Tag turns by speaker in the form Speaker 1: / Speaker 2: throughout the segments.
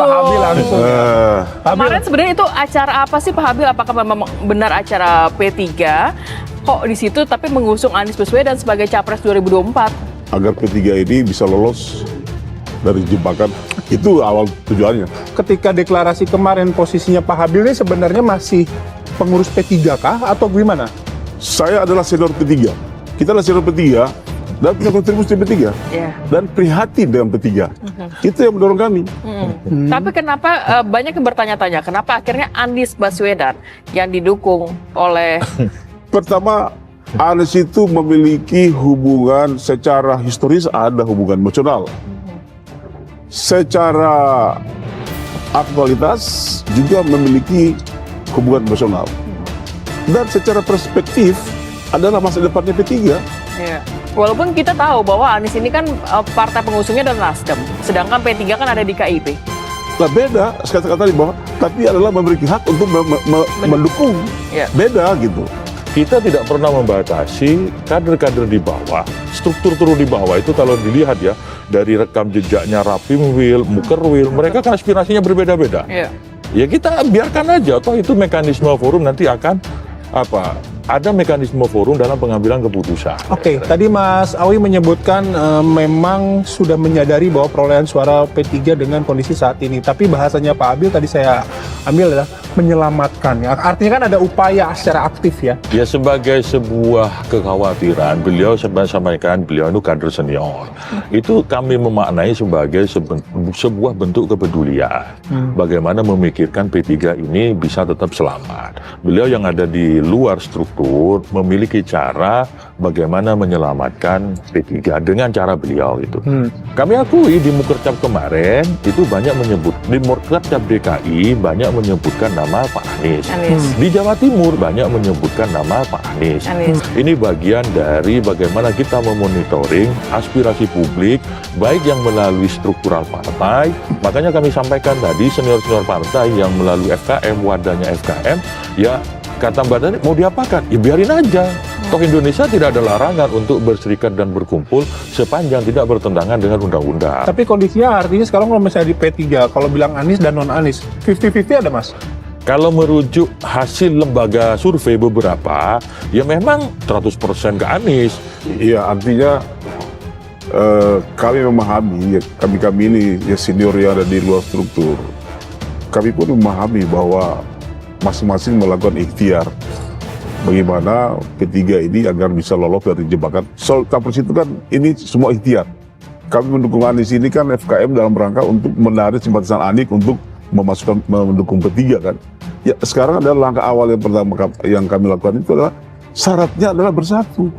Speaker 1: Pak Habil langsung.
Speaker 2: Kemarin sebenarnya itu acara apa sih Pak Habil? Apakah memang benar acara P3? Kok di situ tapi mengusung Anies Baswedan sebagai Capres 2024?
Speaker 3: Agar P3 ini bisa lolos dari jebakan. Itu awal tujuannya.
Speaker 1: Ketika deklarasi kemarin posisinya Pak Habil ini sebenarnya masih pengurus P3 kah atau gimana?
Speaker 3: Saya adalah senior P3. Kita adalah senior P3 dan punya kontribusi P3.
Speaker 2: Yeah.
Speaker 3: Dan prihatin dengan P3. Itu yang mendorong kami.
Speaker 2: Tapi kenapa banyak yang bertanya-tanya, kenapa akhirnya Anies Baswedan yang didukung oleh...
Speaker 3: Pertama, Anies itu memiliki hubungan secara historis, ada hubungan emosional. Secara aktualitas juga memiliki hubungan emosional. Dan secara perspektif adalah masa depannya P3.
Speaker 2: Ya. Walaupun kita tahu bahwa Anies ini kan partai pengusungnya adalah Nasdem, sedangkan P3 kan ada di KIP.
Speaker 3: Lah beda, sekali-kali di bawah, tapi adalah memiliki hak untuk mendukung.
Speaker 2: Ya.
Speaker 3: Beda gitu.
Speaker 4: Kita tidak pernah membatasi kader-kader di bawah, struktur turun di bawah itu kalau dilihat ya, dari rekam jejaknya Rapimwil, Mukerwil, mereka kan aspirasinya berbeda-beda.
Speaker 2: Ya.
Speaker 4: Ya kita biarkan aja, toh itu mekanisme forum nanti akan ada mekanisme forum dalam pengambilan keputusan.
Speaker 1: Oke, tadi Mas Awi menyebutkan memang sudah menyadari bahwa perolehan suara P3 dengan kondisi saat ini. Tapi bahasanya Pak Habil tadi saya ambil adalah menyelamatkan. Artinya kan ada upaya secara aktif ya.
Speaker 4: Ya sebagai sebuah kekhawatiran, beliau sampaikan beliau itu kader senior. Itu kami memaknai sebagai sebuah bentuk kepedulian. Bagaimana memikirkan P3 ini bisa tetap selamat. Beliau yang ada di luar struktur memiliki cara bagaimana menyelamatkan P3 dengan cara beliau itu. Kami akui di Mukercap kemarin itu banyak menyebut, di Mukercap DKI banyak menyebutkan nama Pak Anies. Di Jawa Timur banyak menyebutkan nama Pak Anies. Ini bagian dari bagaimana kita memonitoring aspirasi publik baik yang melalui struktural partai. Makanya kami sampaikan tadi senior-senior partai yang melalui FKM, wadahnya FKM, ya kata Mbak Dani, mau diapakan? Ya biarin aja. Toh Indonesia tidak ada larangan untuk berserikat dan berkumpul sepanjang tidak bertentangan dengan undang-undang.
Speaker 1: Tapi kondisinya artinya sekarang kalau misalnya di P3, kalau bilang Anies dan non-Anies, 50-50 ada Mas?
Speaker 4: Kalau merujuk hasil lembaga survei beberapa, ya memang 100% ke Anies.
Speaker 3: Iya, artinya kami memahami, ya, kami ini ya senior yang ada di luar struktur. Kami pun memahami bahwa masing-masing melakukan ikhtiar bagaimana P3 ini agar bisa lolos dari jebakan. Soal Capres itu kan ini semua ikhtiar. Kami mendukung Anies ini kan FKM dalam rangka untuk menarik simpatisan Anies untuk mendukung P3 kan. Ya sekarang adalah langkah awal yang pertama yang kami lakukan itu adalah syaratnya adalah bersatu.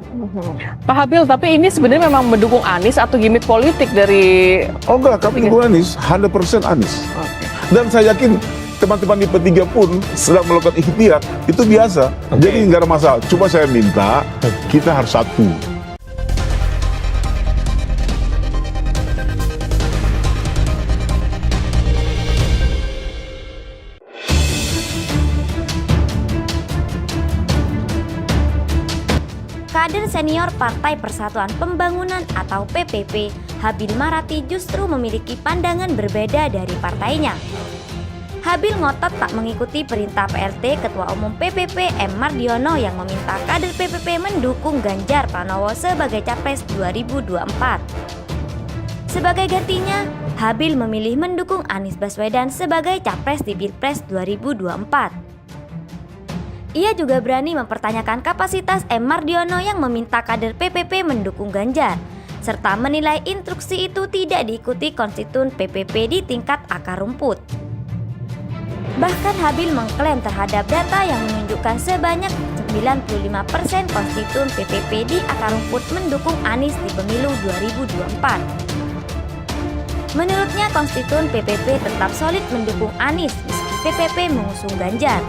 Speaker 2: Pak Habil, tapi ini sebenarnya memang mendukung Anies atau gimmick politik dari...
Speaker 3: Oh enggak, kami mendukung Anies, 100% Anies. Dan saya yakin teman-teman di P3 pun sedang melakukan ikhtiar, itu biasa. Jadi nggak ada masalah. Cuma saya minta kita harus satu.
Speaker 5: Kader senior Partai Persatuan Pembangunan atau PPP, Habil Marati justru memiliki pandangan berbeda dari partainya. Habil ngotot tak mengikuti perintah PLT Ketua Umum PPP M. Mardiono yang meminta kader PPP mendukung Ganjar Pranowo sebagai Capres 2024. Sebagai gantinya, Habil memilih mendukung Anies Baswedan sebagai Capres di Pilpres 2024. Ia juga berani mempertanyakan kapasitas M. Mardiono yang meminta kader PPP mendukung Ganjar, serta menilai instruksi itu tidak diikuti konstituen PPP di tingkat akar rumput. Bahkan Habil mengklaim terhadap data yang menunjukkan sebanyak 95% konstituen PPP di akar rumput mendukung Anies di pemilu 2024. Menurutnya konstituen PPP tetap solid mendukung Anies meski PPP mengusung Ganjar.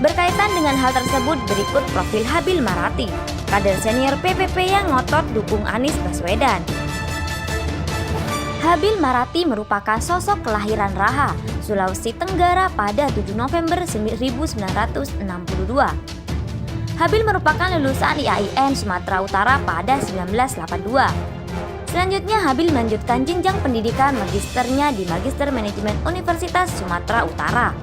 Speaker 5: Berkaitan dengan hal tersebut berikut profil Habil Marati, kader senior PPP yang ngotot dukung Anies Baswedan. Habil Marati merupakan sosok kelahiran Raha, Sulawesi Tenggara pada 7 November 1962. Habil merupakan lulusan IAIN Sumatera Utara pada 1982. Selanjutnya Habil melanjutkan jenjang pendidikan magisternya di Magister Manajemen Universitas Sumatera Utara.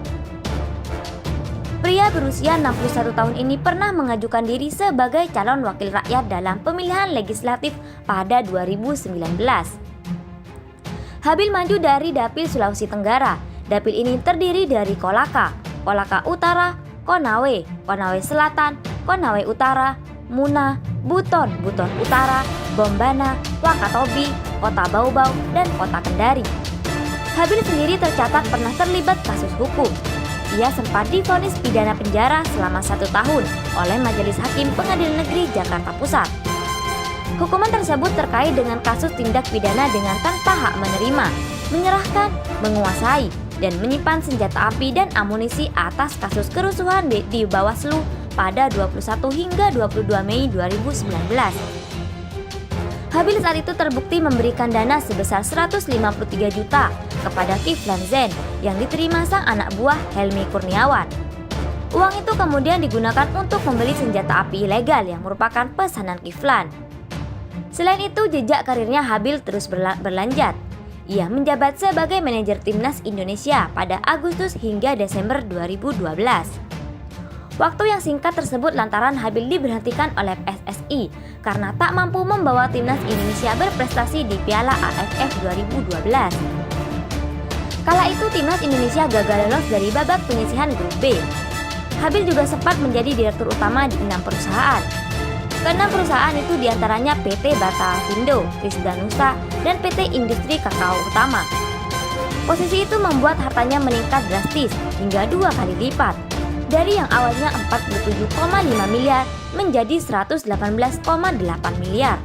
Speaker 5: Pria berusia 61 tahun ini pernah mengajukan diri sebagai calon wakil rakyat dalam pemilihan legislatif pada 2019. Habil maju dari Dapil Sulawesi Tenggara. Dapil ini terdiri dari Kolaka, Kolaka Utara, Konawe, Konawe Selatan, Konawe Utara, Muna, Buton, Buton Utara, Bombana, Wakatobi, Kota Baubau, dan Kota Kendari. Habil sendiri tercatat pernah terlibat kasus hukum. Ia sempat divonis pidana penjara selama 1 tahun oleh Majelis Hakim Pengadilan Negeri Jakarta Pusat. Hukuman tersebut terkait dengan kasus tindak pidana dengan tanpa hak menerima, menyerahkan, menguasai, dan menyimpan senjata api dan amunisi atas kasus kerusuhan di Bawaslu pada 21 hingga 22 Mei 2019. Habil saat itu terbukti memberikan dana sebesar 153 juta kepada Kiflan Zen yang diterima sang anak buah Helmi Kurniawan. Uang itu kemudian digunakan untuk membeli senjata api ilegal yang merupakan pesanan Kiflan. Selain itu, jejak karirnya Habil terus berlanjut. Ia menjabat sebagai manajer timnas Indonesia pada Agustus hingga Desember 2012. Waktu yang singkat tersebut lantaran Habil diberhentikan oleh PSSI karena tak mampu membawa timnas Indonesia berprestasi di Piala AFF 2012. Kala itu timnas Indonesia gagal lolos dari babak penyisihan grup B. Habil juga sempat menjadi direktur utama di 6 perusahaan. Keenam perusahaan itu diantaranya PT Batavindo, Krisdanusa, dan PT Industri Kakao Utama. Posisi itu membuat hartanya meningkat drastis hingga 2 kali lipat, dari yang awalnya 47,5 miliar menjadi 118,8 miliar.